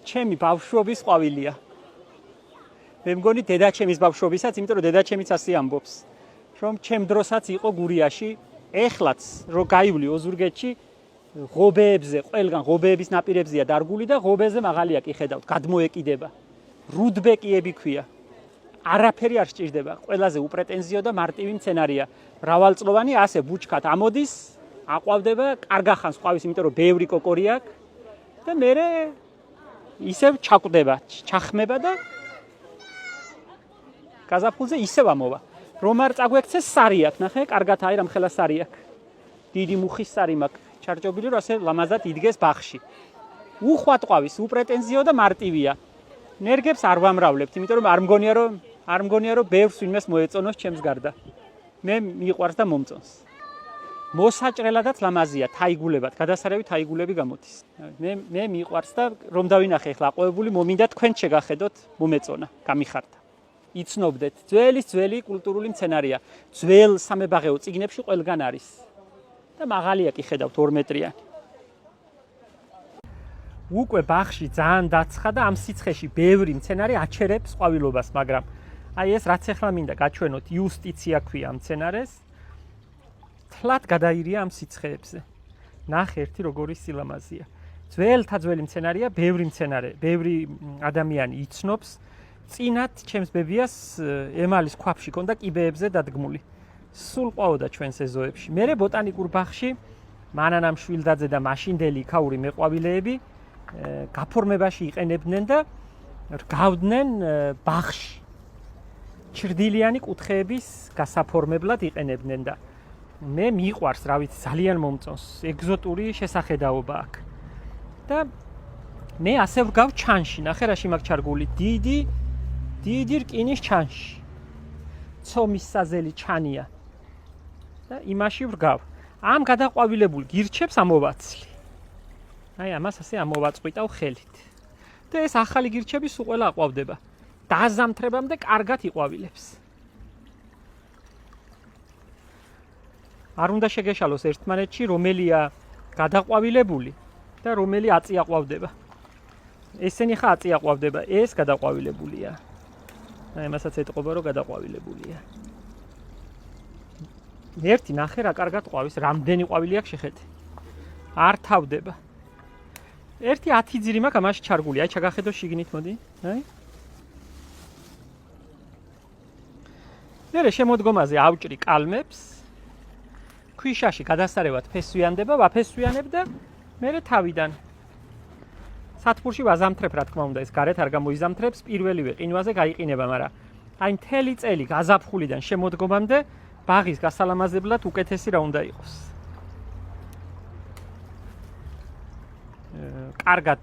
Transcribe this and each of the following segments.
ჩემი ბავშვობის ყვავილია. მე მგონი დედაჩემის ბავშვობისაც, იმიტომ რომ დედაჩემიც ასე ამბობს, რომ ჩემ დროსაც იყო გურიაში, ეხლაც რო გაივლი ოზურგეთში, ღობეებზე, ყველგან ღობეების ნაპირებზეა დარგული და ღობეზე მაღალი აკიხედავთ, გადმოეკიდება. რუდბეკიები ქვია. არაფერი არ სჭირდება, ყველაზე უპრეტენზიო და მარტივი მცენარეა. მრავალწლოვანი ასე ბუჩქად ამოდის, აყვავდება, კარგახანს ყვავის, იმიტომ რომ ბევრი კოკორი აქვს და მერე ისევ ჩაკვდება, ჩახმება და გაზაფხულზე ისევ ამოვა. რომ არ წაგვექცეს სარი აქვს, ნახე, კარგად აი რამხელა სარი აქვს. დიდი მუხის სარი მაქვს, ჩარჯობილი რომ ასე ლამაზად იდგეს ბაღში. უხვად ყვავის, უპრეტენზიო და მარტივია. ნერგებს არ ვამრავლებთ, იმიტომ რომ არ მგონია რომ ბევრს ვინმეს მოეწონოს ჩემს გარდა. მე მიყვარს და მომწონს. მოსაჭრელადაც ლამაზია, თაიგულებად, გადასარევი თაიგულები გამოდის. მე მიყვარს და რომ დავინახე ახლა აყვავებული, მომინდა თქვენ შეგახედოთ, მომეწონა, გამიხარდა. იცნობდეთ, ძველი კულტურული მცენარეა. ძველ სამებაღეო წიგნებში ყველგან არის. და მაღალია კი ხედავთ 2 მეტრიანი. უკვე ბაღში ძალიან დაცხა და ამ სიცხეში ბევრი მცენარე აჩერებს ყვავილობას, მაგრამ აი ეს რაც ახლა მინდა გაჩვენოთ, იუსტიცია ქვია ამ მცენარეს. თლად გადაირია ამ სიცხეებზე. ნახე ერთი როგორი სილამაზია. ძველი მცენარეა, ბევრი ადამიანი იცნობს. წინათ ჩემს ბებიას ემალის ქვაფში ქონდა კიბეებზე დადგმული. სულ ყვაოდა ჩვენს ეზოებში. მერე ბოტანიკურ ბაღში მანანამ შვილდაძე და მაშინდელი იქაური მეყვავილეები გაფორმებაში იყენებდნენ და რგავდნენ ბაღში. ჩრდილიანი კუთხეების გასაფორმებლად იყენებდნენ და მე მიყვარს, რა ვიცი, ძალიან მომწონს, ეგზოტური შესახედაობა აქვს. და მე ასე ვგავ ჩანში, ნახე რაში მაქვს ჩარგული, დიდი რკინის ჩანში. ცომის საზელი ჩანია. და იმაში ვგავ. ამ გადაყვავილებულ გირჩებს ამოვაცლი. აი ამას ასე ამოვაწყვიტავ ხელით. და ეს ახალი გირჩები სულ ყველა აყვავდება. დაზამთრებამდე კარგად იყვავილებს. არ უნდა შეგეშალოს ერთმანეთში, რომელია გადაყვავილებული და რომელი აწიაყვავდება. ესენი ხა აწიაყვავდება, ეს გადაყვავილებულია. აი მასაც ეტყობა რომ გადაყვავილებულია. ერთი ნახე რა კარგად ყვავის, რამდენი ყვავილი აქვს შეხედე. არ თავდება. ერთი 10 ძირი მაქვს ამაში ჩარგული, აი ჩაგახედო შიგნით მოდი, აი. მერე შემოდგომაზე ავჭრი კალმებს. ქვიშაში გადასარევად ფესვიანდება, ვაფესვიანებ და მერე თავიდან სათბურში ვაზამთრებ, რა თქმა უნდა, ეს გარეთ არ გამოიზამთრებს, პირველივე ყინვაზე გაიყინება, მაგრამ აი მთელი წელი გაზაფხულიდან შემოდგომამდე ბაღის გასალამაზებლად უკეთესი რა უნდა იყოს. კარგად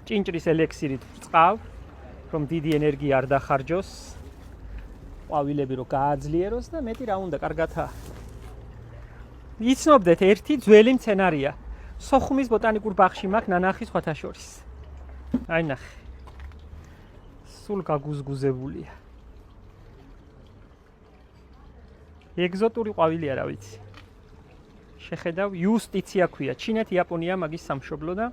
ჭინჭრის ელექსირით ვწყავ, რომ დიდი ენერგია არ დახარჯოს, ყვავილები რომ გააძლიეროს და მეტი რა უნდა, კარგათა. იცნობდეთ, ერთი ძველი მცენარეა. სოხუმის ბოტანიკურ ბაღში მაქვს ნანახი სხვათა შორის. აი ნახე. სულ გაგუზგუზებულია. ეგზოტური ყვავილია, რა ვიცი. შეხედავ, იუსტიცია ქვია. ჩინეთი, იაპონია მაგის სამშობლო და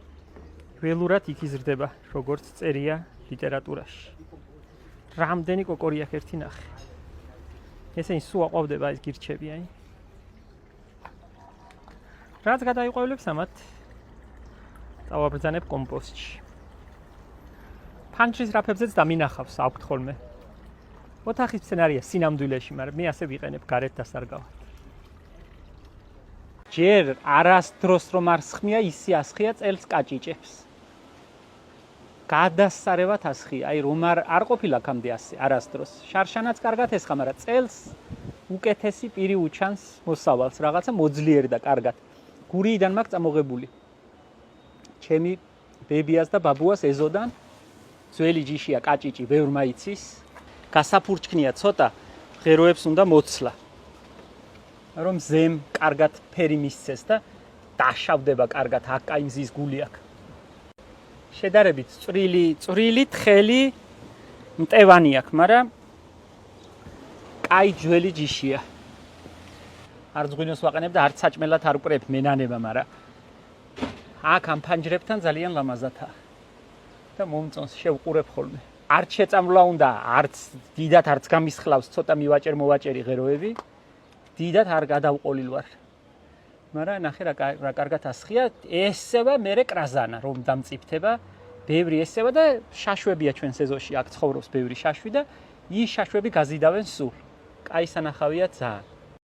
ველურად იქ იზრდება, როგორც წერია ლიტერატურაში. რამდენი კოკორი აქვს ერთი ნახე. ესენი სულ აყვავდება ეს გირჩები, აი. რაც გადაიყვავილებს ამათ წავაბრძანებ კომპოსტში. ფანჯრის რაფებზეც დამინახავს აქვთ ხოლმე. ოთახის მცენარეა სინამდვილეში, მაგრამ მე ასე ვიყენებ გარეთ დასარგავად. ჯერ არასდროს რომ არ სხმია, ისი ასხია წელს კაჭიჭებს. გადასარევად ასხია, აი რომ არ ყოფილა აქამდე ასე, არასდროს. შარშანაც კარგად ესხა, მაგრამ წელს უკეთესი პირი უჩანს მოსავალს, რაღაცა მოძლიერდა კარგად. გურიიდან მაქვს წამოღებული. ჩემი ბებიას და ბაბუას ეზოდან ძველი ჯიშია კაჭიჭი, ბევრ მაიცის. გასაფურჩქნია ცოტა, ღეროებს უნდა მოცლა. რომ ზემ კარგად ფერი მისცეს და დაშავდება კარგად, აკაი მზის გული აქვს. შედარებით წვრილი თხელი მტევანი აქვს, მაგრამ კაი ძველი ჯიშია. არ ზღვინოს ვაყენებ და არც საჭმელად არ უყრებ მენანება, მაგრამ აქ ამ ფანჯრებთან ძალიან ლამაზათაა. და მომწონს შევყურებ ხოლმე. არც შეწამვლა უნდა, არც დიდად არც გამისხლავს ცოტა მოვაჭერი ღეროები. დიდად არ გადავყოლილ ვარ. მაგრამ ნახე რა კარგად ასხია, ესევა მერე კრაზანა რომ დამწიფთება. ბევრი ესევა და შაშვებია ჩვენ სეზონში აქ ცხოვრობს ბევრი შაშვი და ის შაშვები გაზიდავენ სულ. კაი სანახავია ძალიან.